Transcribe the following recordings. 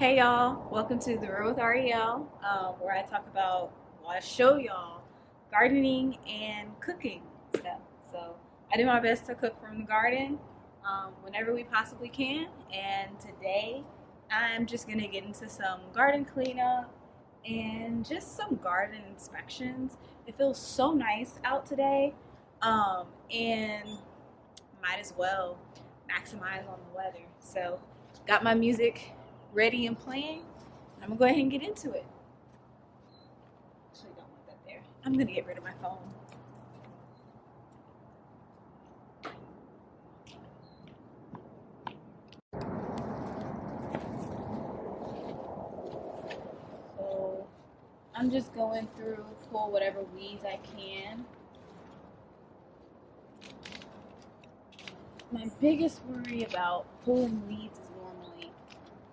Hey y'all, welcome to The Road with Ariel, where I talk about, well, I show y'all gardening and cooking stuff. So I do my best to cook from the garden whenever we possibly can. And today I'm just going to get into some garden cleanup and just some garden inspections. It feels so nice out today, and might as well maximize on the weather. So got my music ready and playing. I'm gonna go ahead and get into it. Actually, don't want that there. I'm gonna get rid of my phone. So I'm just going through, pull whatever weeds I can. My biggest worry about pulling weeds is normally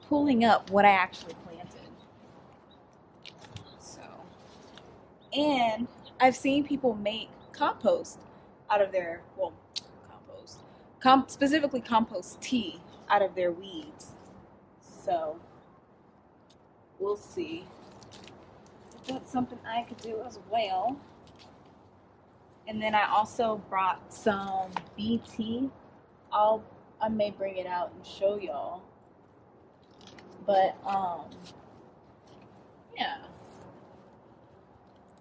pulling up what I actually planted. So, and I've seen people make compost out of their, well, compost, specifically compost tea out of their weeds. So we'll see if that's something I could do as well. And then I also brought some BT. I may bring it out and show y'all. But yeah.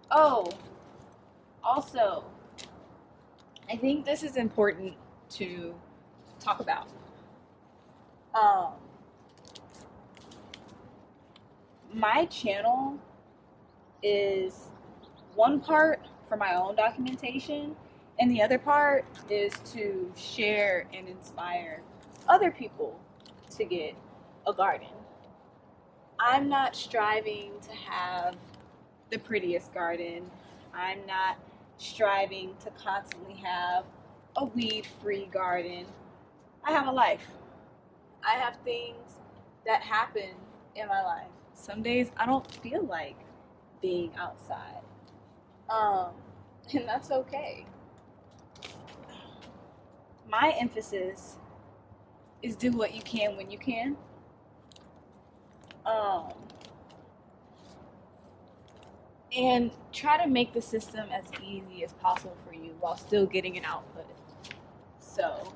Oh, also, I think this is important to talk about. Um, my channel is one part for my own documentation, and the other part is to share and inspire other people to get a garden. I'm not striving to have the prettiest garden. I'm not striving to constantly have a weed-free garden. I have a life. I have things that happen in my life. Some days I don't feel like being outside. Um, and that's okay. My emphasis is do what you can when you can. Um, and try to make the system as easy as possible for you while still getting an output. So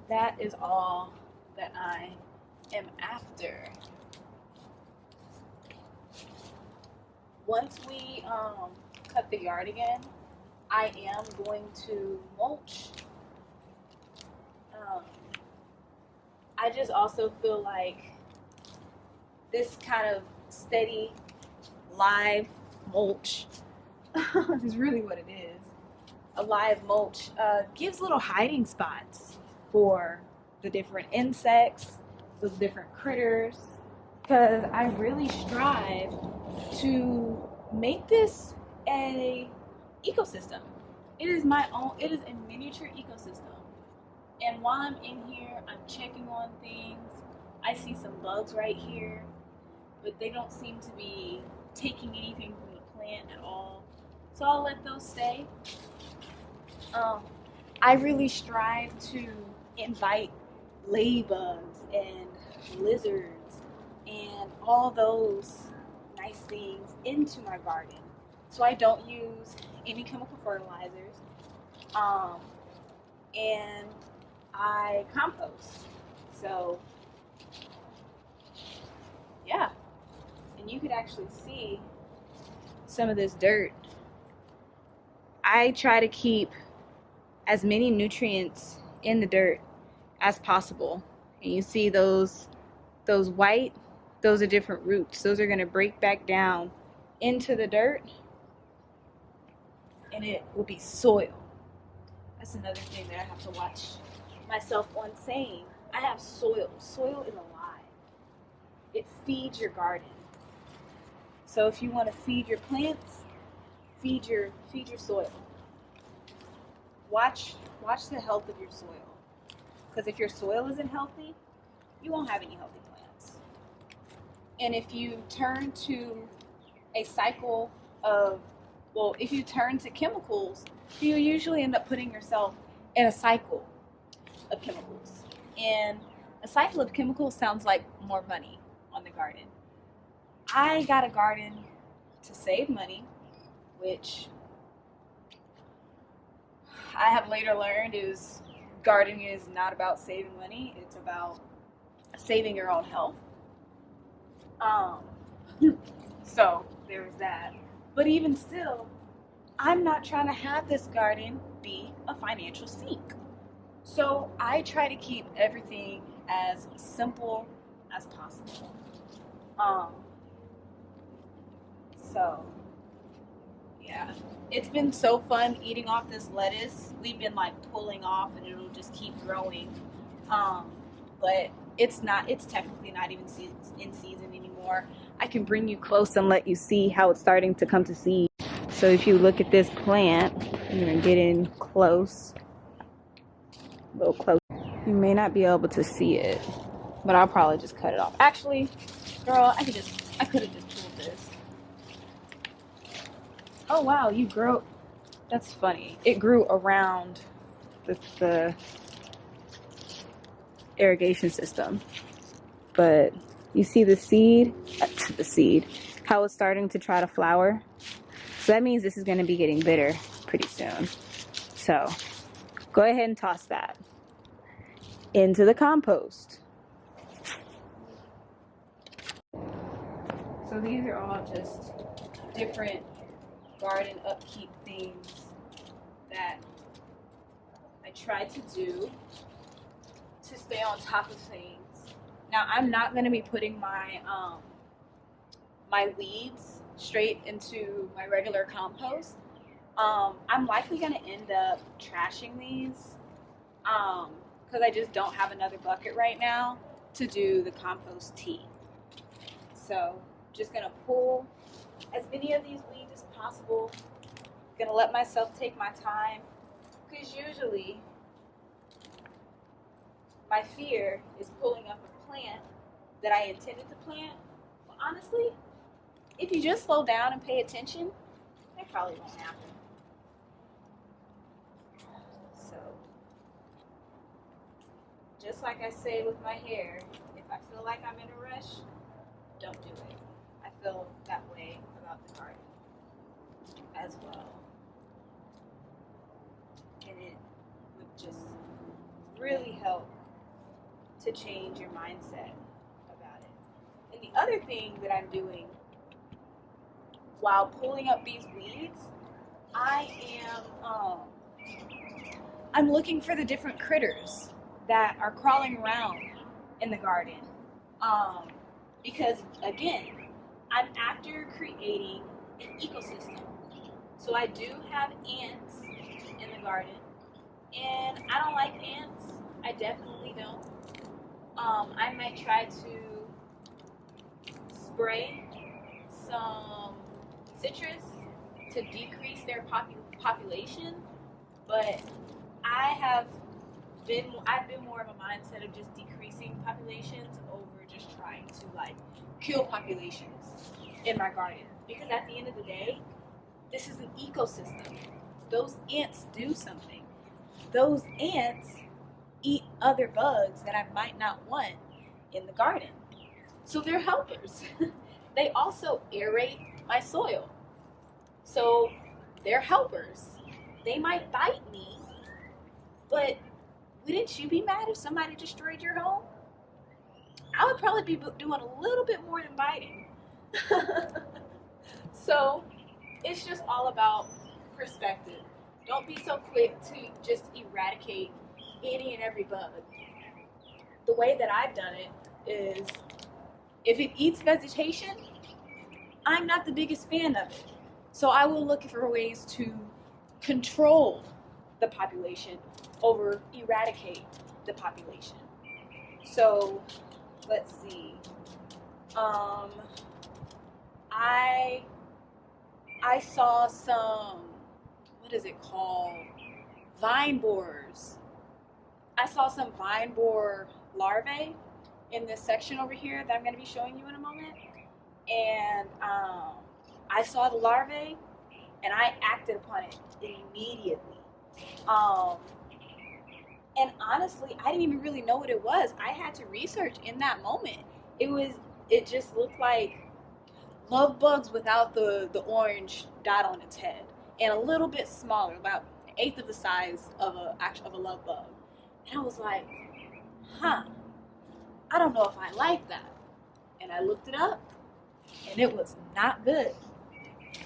that is all that I am after. Once we cut the yard again, I am going to mulch. Um, I just also feel like this kind of steady live mulch is really what it is. A live mulch gives little hiding spots for the different insects, the different critters, because I really strive to make this a ecosystem. It is my own, it is a miniature ecosystem. And while I'm in here, I'm checking on things. I see some bugs right here, but they don't seem to be taking anything from the plant at all. So I'll let those stay. Um, I really strive to invite ladybugs and lizards and all those nice things into my garden. So I don't use any chemical fertilizers. Um, and I compost. So yeah, and you could actually see some of this dirt. I try to keep as many nutrients in the dirt as possible. And you see those white, those are different roots. Those are going to break back down into the dirt and it will be soil. That's another thing that I have to watch myself on saying. I have soil. Soil is alive. It feeds your garden. So if you want to feed your plants, feed your soil. Watch the health of your soil. Because if your soil isn't healthy, you won't have any healthy plants. And if you turn to a cycle of, well, if you turn to chemicals, you usually end up putting yourself in a cycle of chemicals. And A cycle of chemicals sounds like more money on the garden. I got a garden to save money, which I have later learned is gardening is not about saving money, it's about saving your own health. So there's that. But even still, I'm not trying to have this garden be a financial sink. So I try to keep everything as simple as possible. So yeah, it's been so fun eating off this lettuce. We've been like pulling off and it'll just keep growing. But it's technically not even in season anymore. I can bring you close and let you see how it's starting to come to seed. So if you look at this plant, I'm gonna get in close, a little close. You may not be able to see it, but I'll probably just cut it off. Actually, girl, I could have just pulled this. Oh wow, you grow. That's funny. It grew around the irrigation system, but you see the seed, how it's starting to try to flower. So that means this is going to be getting bitter pretty soon. So go ahead and toss that into the compost. So these are all just different garden upkeep things that I try to do to stay on top of things. Now I'm not going to be putting my my weeds straight into my regular compost. I'm likely going to end up trashing these because I just don't have another bucket right now to do the compost tea. So just going to pull as many of these weeds as possible. Going to let myself take my time because usually my fear is pulling up a plant that I intended to plant. Well, honestly, if you just slow down and pay attention, that probably won't happen. So, just like I say with my hair, if I feel like I'm in a rush, don't do it. I feel that way about the garden as well. And it would just really help to change your mindset about it. And the other thing that I'm doing while pulling up these weeds, I'm looking for the different critters that are crawling around in the garden. Because again, I'm after creating an ecosystem. So I do have ants in the garden, and I don't like ants. I definitely don't. I might try to spray some citrus to decrease their population, but I've been more of a mindset of just decreasing populations over just trying to like kill populations in my garden, because at the end of the day, this is an ecosystem. Those ants do something. Those ants eat other bugs that I might not want in the garden. So they're helpers. They also aerate my soil. So they're helpers. They might bite me, but wouldn't you be mad if somebody destroyed your home? I would probably be doing a little bit more than biting. So it's just all about perspective. Don't be so quick to just eradicate any and every bug. The way that I've done it is, if it eats vegetation, I'm not the biggest fan of it. So I will look for ways to control the population over eradicate the population. So let's see. I saw some, what is it called? Vine borers. I saw some vine borer larvae in this section over here that I'm going to be showing you in a moment. And I saw the larvae and I acted upon it immediately. And honestly, I didn't even really know what it was. I had to research in that moment. It just looked like love bugs without the orange dot on its head, and a little bit smaller, about an eighth of the size of a love bug. And I was like, huh, I don't know if I like that. And I looked it up, and it was not good.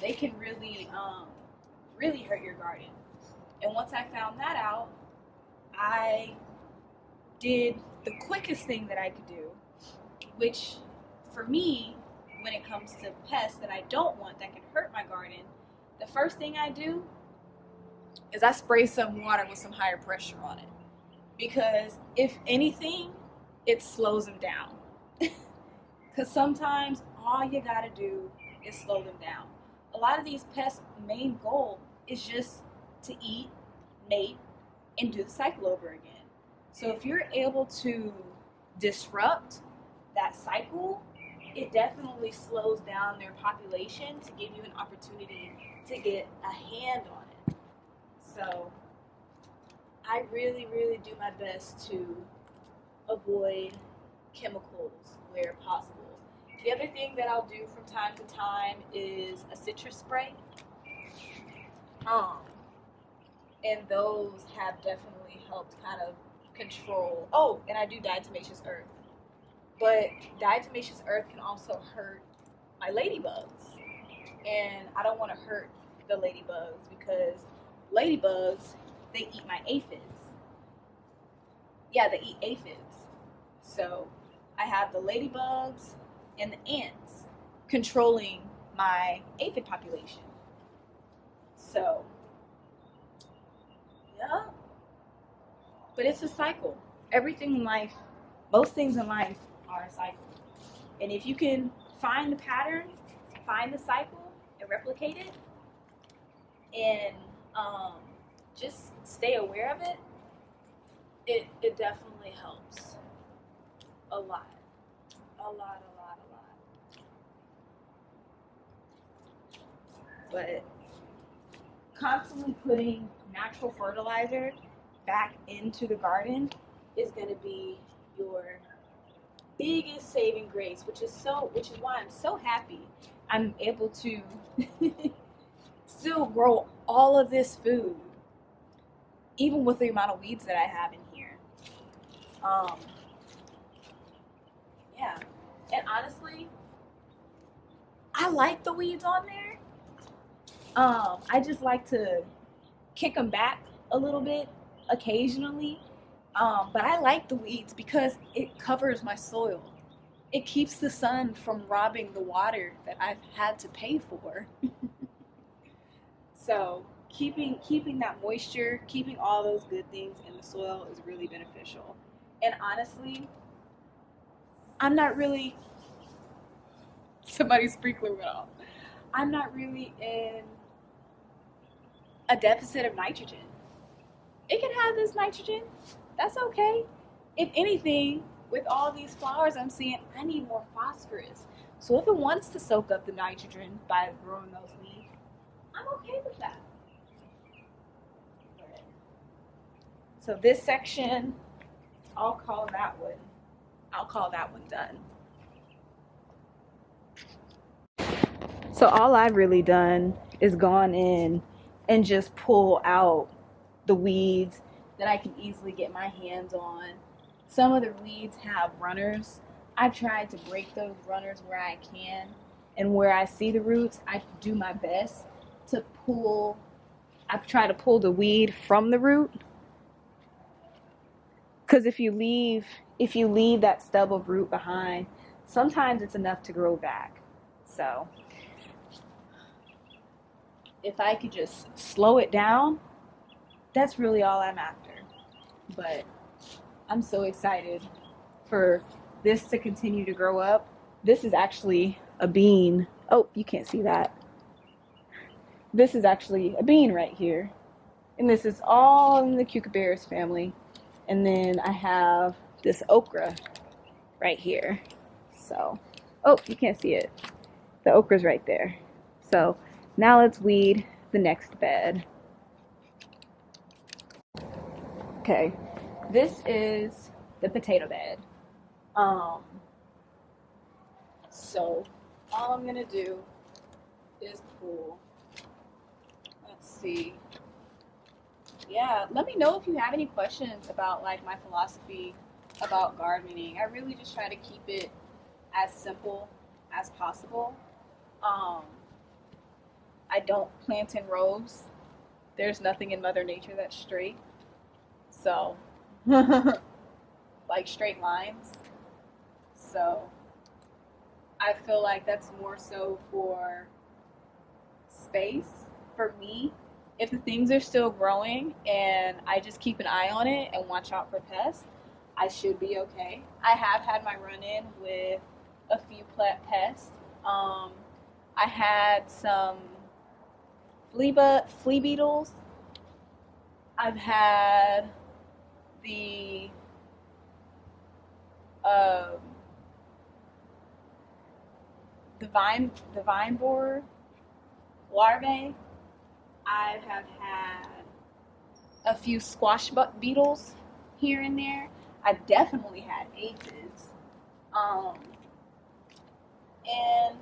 They can really hurt your garden. And once I found that out, I did the quickest thing that I could do, which for me, when it comes to pests that I don't want that can hurt my garden, the first thing I do is I spray some water with some higher pressure on it. Because if anything, it slows them down. Because sometimes all you gotta do is slow them down. A lot of these pests' main goal is just to eat, mate, and do the cycle over again. So if you're able to disrupt that cycle, it definitely slows down their population to give you an opportunity to get a hand on it. So I really, really do my best to avoid chemicals where possible. The other thing that I'll do from time to time is a citrus spray. And those have definitely helped kind of control. Oh, and I do diatomaceous earth. But diatomaceous earth can also hurt my ladybugs. And I don't want to hurt the ladybugs because ladybugs, they eat my aphids. Yeah, they eat aphids. So I have the ladybugs and the ants controlling my aphid population. So, yeah. But it's a cycle. Everything in life, most things in life are a cycle. And if you can find the pattern, find the cycle, and replicate it, and just stay aware of it, it definitely helps a lot. A lot. But constantly putting natural fertilizer back into the garden is going to be your biggest saving grace, which is why I'm so happy I'm able to still grow all of this food, even with the amount of weeds that I have in here. Yeah, and honestly, I like the weeds on there. I just like to kick them back a little bit occasionally. But I like the weeds because it covers my soil. It keeps the sun from robbing the water that I've had to pay for. So keeping that moisture, keeping all those good things in the soil is really beneficial. And honestly, I'm not really somebody's sprinkler went off. I'm not really in a deficit of nitrogen. It can have this nitrogen. That's okay. If anything, with all these flowers I'm seeing, I need more phosphorus. So if it wants to soak up the nitrogen by growing those weeds, I'm okay with that. So this section, I'll call that one done. So all I've really done is gone in and just pull out the weeds that I can easily get my hands on. Some of the weeds have runners. I've tried to break those runners where I can, and where I see the roots, I do my best to pull. I try to pull the weed from the root, because if you leave that stub of root behind, sometimes it's enough to grow back. So if I could just slow it down, that's really all I'm after. But I'm so excited for this to continue to grow up. This is actually a bean. Oh, you can't see that. This is actually a bean right here. And this is all in the Cucurbitaceae family. And then I have this okra right here. So, oh, you can't see it. The okra's right there. So now let's weed the next bed. Okay, This is the potato bed. Um, so all I'm gonna do is pull. Let's see. Yeah, let me know if you have any questions about like my philosophy about gardening. I really just try to keep it as simple as possible. Um, I don't plant in rows. There's nothing in Mother Nature that's straight. So, like straight lines. So, I feel like that's more so for space for me. If the things are still growing and I just keep an eye on it and watch out for pests, I should be okay. I have had my run in with a few pests. I had some flea beetles. I've had the um, the vine borer larvae. I have had a few squash beetles here and there. I've definitely had aphids, and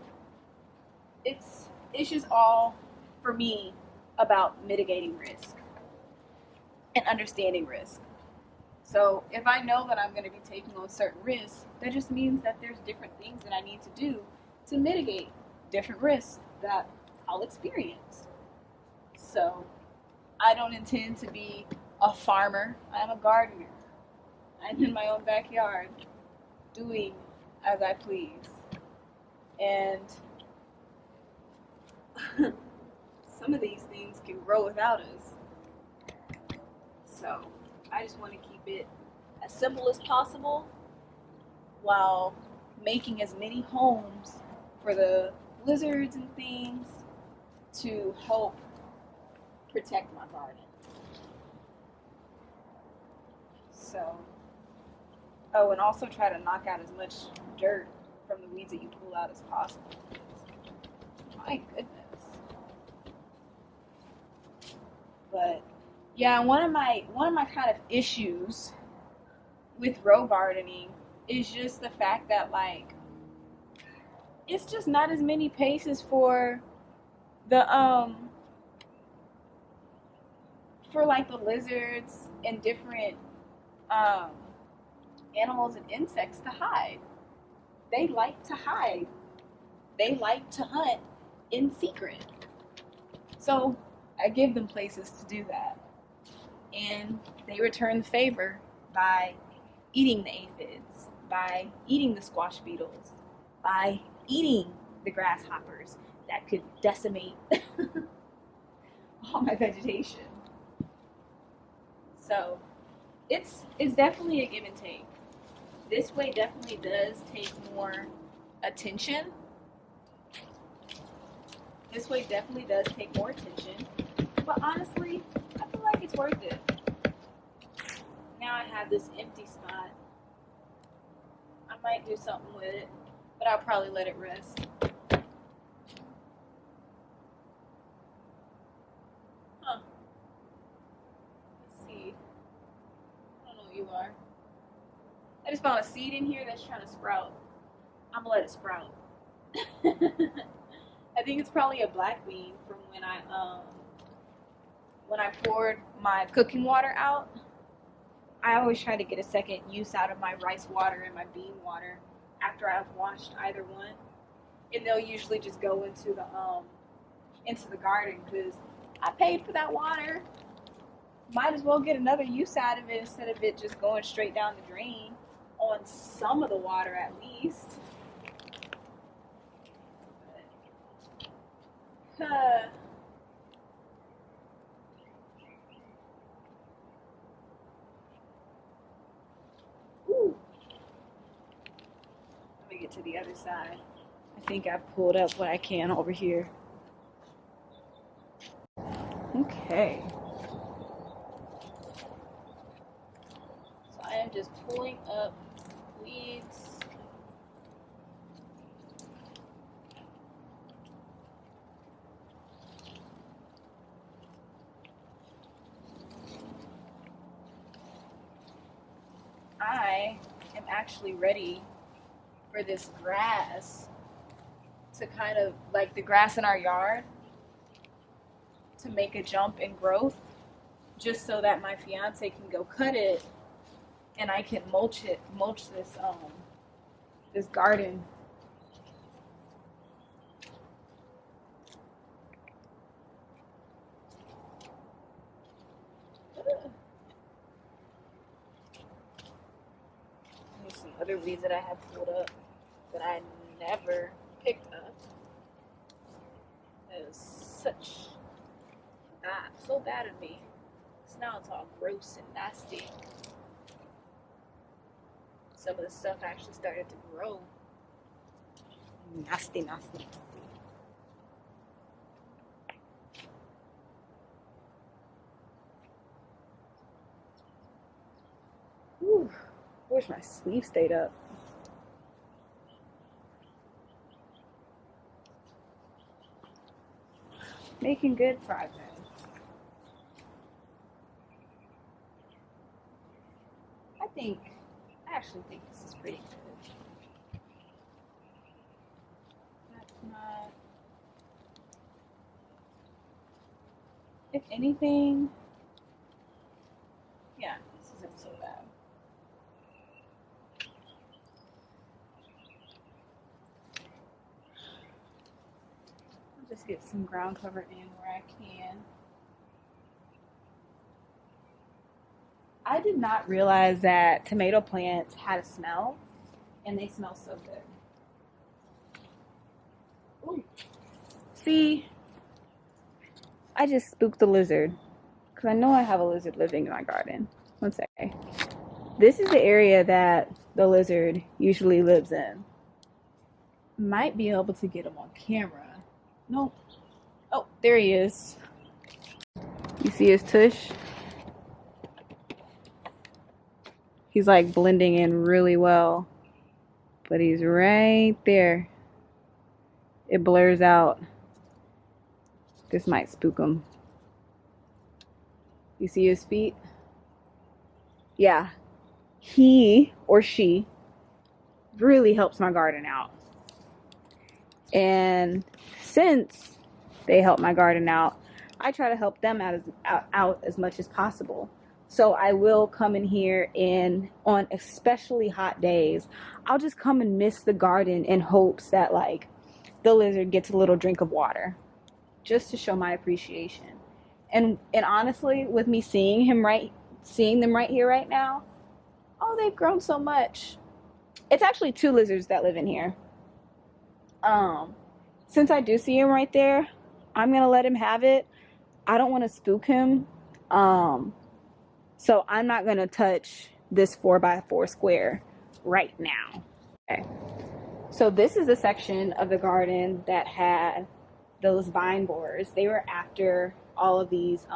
it's just all for me about mitigating risk and understanding risk. So if I know that I'm going to be taking on certain risks, that just means that there's different things that I need to do to mitigate different risks that I'll experience. So I don't intend to be a farmer. I'm a gardener. I'm in my own backyard doing as I please. And some of these things can grow without us. So I just want to keep it as simple as possible while making as many homes for the lizards and things to help protect my garden. So, oh, and also try to knock out as much dirt from the weeds that you pull out as possible. My goodness. But yeah, one of my kind of issues with row gardening is just the fact that like it's just not as many paces for the for like the lizards and different um animals and insects to hide. They like to hide. They like to hunt in secret. So I give them places to do that. And they return the favor by eating the aphids, by eating the squash beetles, by eating the grasshoppers that could decimate all my vegetation. So it's definitely a give and take. This way definitely does take more attention. This way definitely does take more attention. But honestly, I feel like it's worth it. Now I have this empty spot. I might do something with it, but I'll probably let it rest. Huh. Let's see. I don't know what you are. I just found a seed in here that's trying to sprout. I'm gonna let it sprout. I think it's probably a black bean from when I poured my cooking water out. I always try to get a second use out of my rice water and my bean water after I've washed either one, and they'll usually just go into the garden because I paid for that water. Might as well get another use out of it instead of it just going straight down the drain on some of the water at least. Let me get to the other side. I think I've pulled up what I can over here. Okay. So I am just pulling up weeds. actually ready for this grass to kind of, like the grass in our yard, to make a jump in growth, just so that my fiance can go cut it and I can mulch this garden. There's some other weeds that I have pulled up that I never picked up. It was such bad, so bad of me. So now it's all gross and nasty. Some of the stuff actually started to grow. Nasty, nasty, nasty. Whew. I wish my sleeve stayed up. Making good progress. I actually think this is pretty good. That's not, if anything, yeah, this isn't so bad. I'll just get some ground cover in where I can. I did not realize that tomato plants had a smell, and they smell so good. Ooh. See, I just spooked the lizard, because I know I have a lizard living in my garden. One second. This is the area that the lizard usually lives in. Might be able to get him on camera. Nope. Oh, there he is. You see his tush? He's like blending in really well, but he's right there. It blurs out. This might spook him. You see his feet? Yeah. He or she really helps my garden out. And since they help my garden out, I try to help them out as much as possible. So I will come in here, and on especially hot days, I'll just come and mist the garden in hopes that like the lizard gets a little drink of water, just to show my appreciation. And honestly, with me seeing them right here right now, oh, they've grown so much. It's actually 2 lizards that live in here. Since I do see him right there, I'm gonna let him have it. I don't want to spook him. So I'm not gonna touch this 4x4 square right now. Okay. So this is the section of the garden that had those vine borers. They were after all of these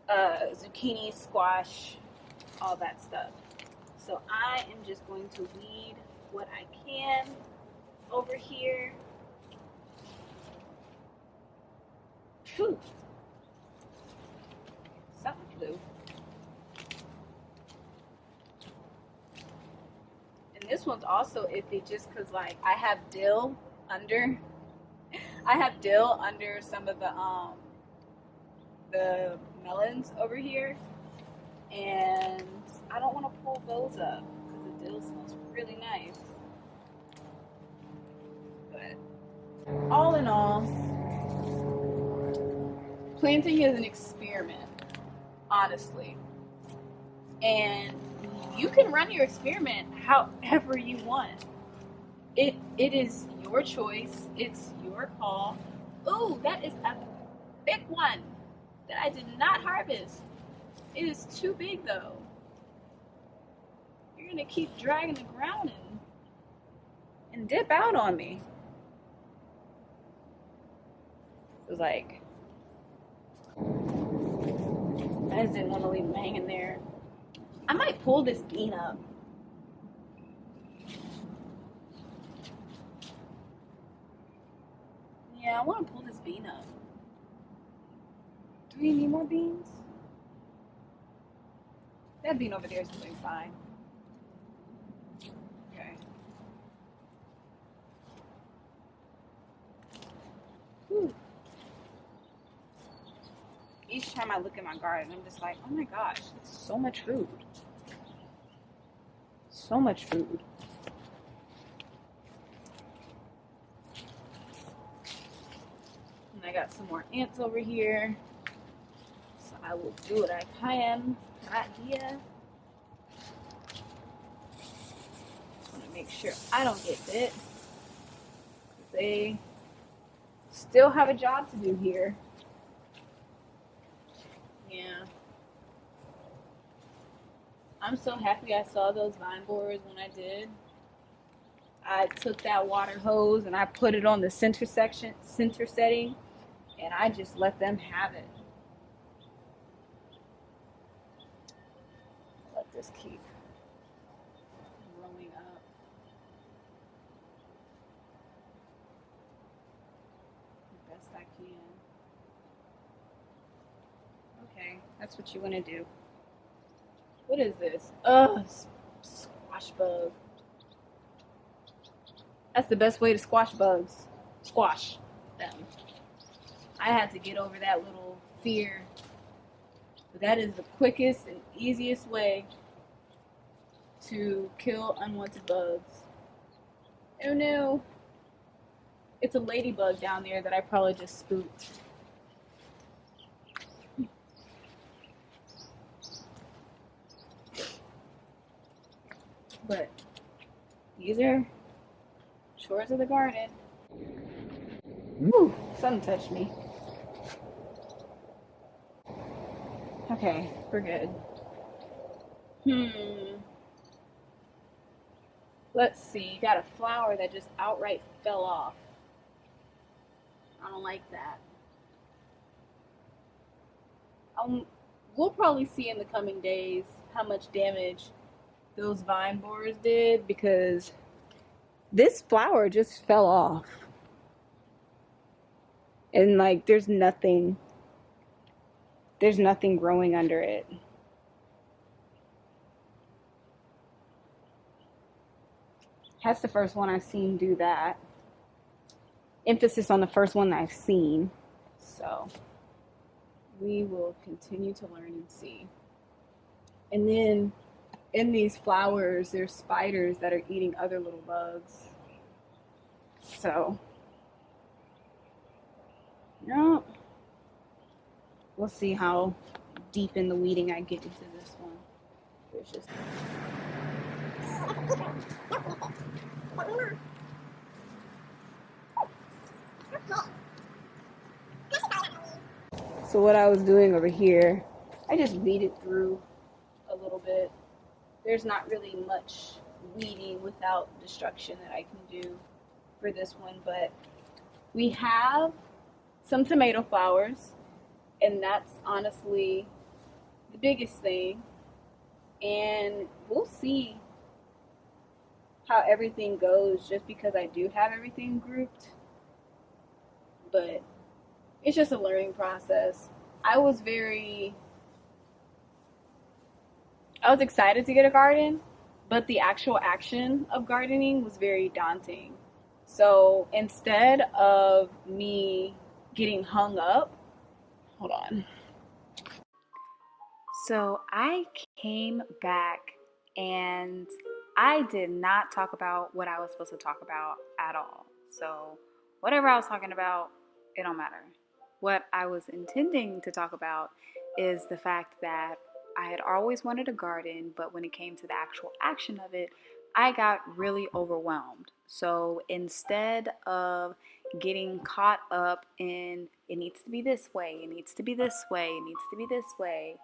zucchini, squash, all that stuff. So I am just going to weed what I can over here. Whew. Something flew. And this one's also iffy just because like I have dill under some of the melons over here, and I don't want to pull those up because the dill smells really nice. But all in all, planting is an experiment, honestly. And you can run your experiment however you want. It is your choice. It's your call. Ooh, that is a big one that I did not harvest. It is too big though. You're gonna keep dragging the ground and dip out on me. It was like, I just didn't want to leave them hanging there. I might pull this bean up. Yeah, I want to pull this bean up. Do we need more beans? That bean over there is doing fine. time I look at my garden, I'm just like, oh my gosh, it's so much food. So much food. And I got some more ants over here. So I will do what I can right here. I want to make sure I don't get bit. They still have a job to do here. Yeah. I'm so happy I saw those vine borers when I did. I took that water hose and I put it on the center setting, and I just let them have it. Let this keep growing up. The best I can. Okay, that's what you want to do. What is this? Squash bug. That's the best way to squash bugs. Squash them. I had to get over that little fear. But that is the quickest and easiest way to kill unwanted bugs. Oh no. It's a ladybug down there that I probably just spooked. But these are chores of the garden. Ooh, something touched me. Okay, we're good. Let's see. Got a flower that just outright fell off. I don't like that. We'll probably see in the coming days how much damage those vine borers did, because this flower just fell off. And like there's nothing growing under it. That's the first one I've seen do that. Emphasis on the first one that I've seen. So we will continue to learn and see. And then in these flowers, there's spiders that are eating other little bugs. So, no. We'll see how deep in the weeding I get into this one. There's just... So what I was doing over here, I just weeded through a little bit. There's not really much weeding without destruction that I can do for this one, but we have some tomato flowers, and that's honestly the biggest thing. And we'll see how everything goes, just because I do have everything grouped. But it's just a learning process. I was excited to get a garden, but the actual action of gardening was very daunting. So instead of me getting hung up, hold on. So I came back and I did not talk about what I was supposed to talk about at all. So whatever I was talking about, it don't matter. What I was intending to talk about is the fact that I had always wanted a garden, but when it came to the actual action of it, I got really overwhelmed. So instead of getting caught up in it needs to be this way, it needs to be this way, it needs to be this way,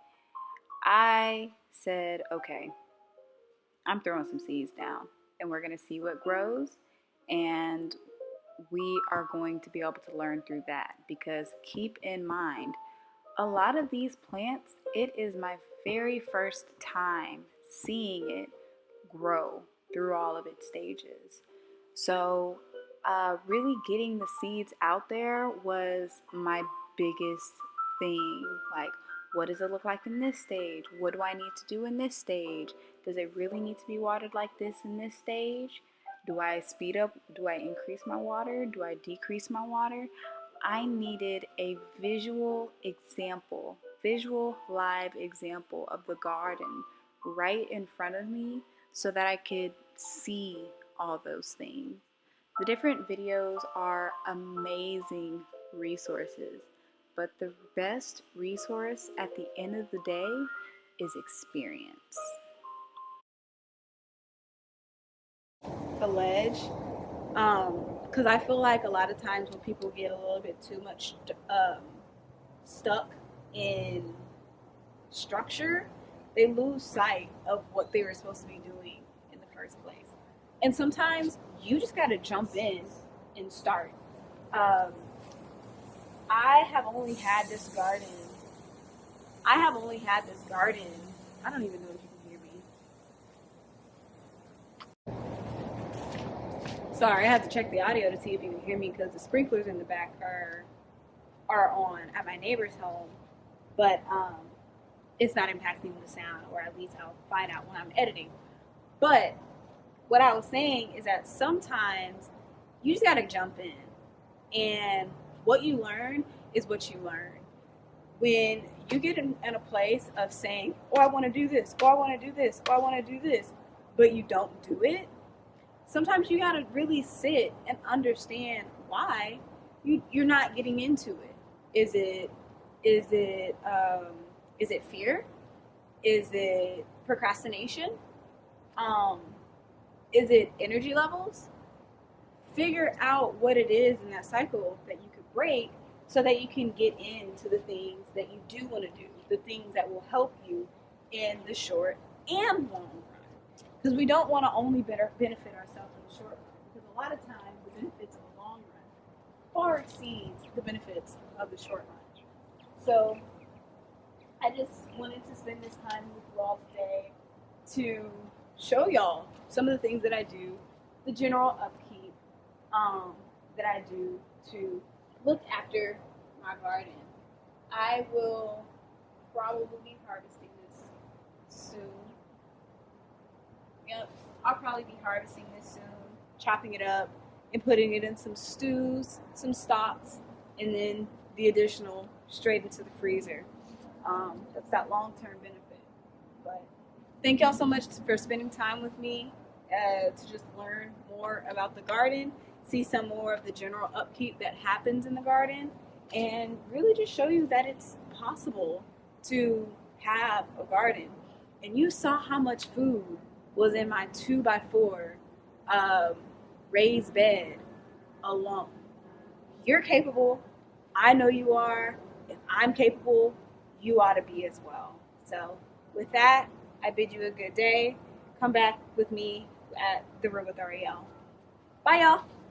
I said, okay, I'm throwing some seeds down and we're going to see what grows, and we are going to be able to learn through that. Because keep in mind, a lot of these plants, it is my very first time seeing it grow through all of its stages. So really getting the seeds out there was my biggest thing. Like, what does it look like in this stage? What do I need to do in this stage? Does it really need to be watered like this in this stage? Do I speed up? Do I increase my water? Do I decrease my water? I needed a visual example visual live example of the garden right in front of me so that I could see all those things. The different videos are amazing resources, but the best resource at the end of the day is experience. The ledge, because I feel like a lot of times when people get a little bit too much stuck in structure, they lose sight of what they were supposed to be doing in the first place. And sometimes you just got to jump in and start. Um, I have only had this garden. I don't even know if you can hear me. Sorry, I had to check the audio to see if you can hear me because the sprinklers in the back are on at my neighbor's home, but it's not impacting the sound, or at least I'll find out when I'm editing. But what I was saying is that sometimes you just gotta jump in, and what you learn is what you learn. When you get in a place of saying, oh, I want to do this, or I want to do this, or I want to do this, but you don't do it, sometimes you gotta really sit and understand why you're not getting into it. Is it is it is it fear? Is it procrastination? Um, is it energy levels? Figure out what it is in that cycle that you could break so that you can get into the things that you do want to do, the things that will help you in the short and long run. Because we don't want to only benefit ourselves in the short run, because a lot of times the benefits of the long run far exceeds the benefits of the short run. So I just wanted to spend this time with you all today to show y'all some of the things that I do, the general upkeep that I do to look after my garden. I will probably be harvesting this soon. Yep, I'll probably be harvesting this soon, chopping it up and putting it in some stews, some stocks, and then the additional straight into the freezer. That's that long-term benefit. But thank y'all so much for spending time with me to just learn more about the garden, see some more of the general upkeep that happens in the garden, and really just show you that it's possible to have a garden. And you saw how much food was in my 2x4 raised bed alone. You're capable. I know you are. If I'm capable, you ought to be as well. So with that, I bid you a good day. Come back with me at The Room with Ariel. Bye, y'all.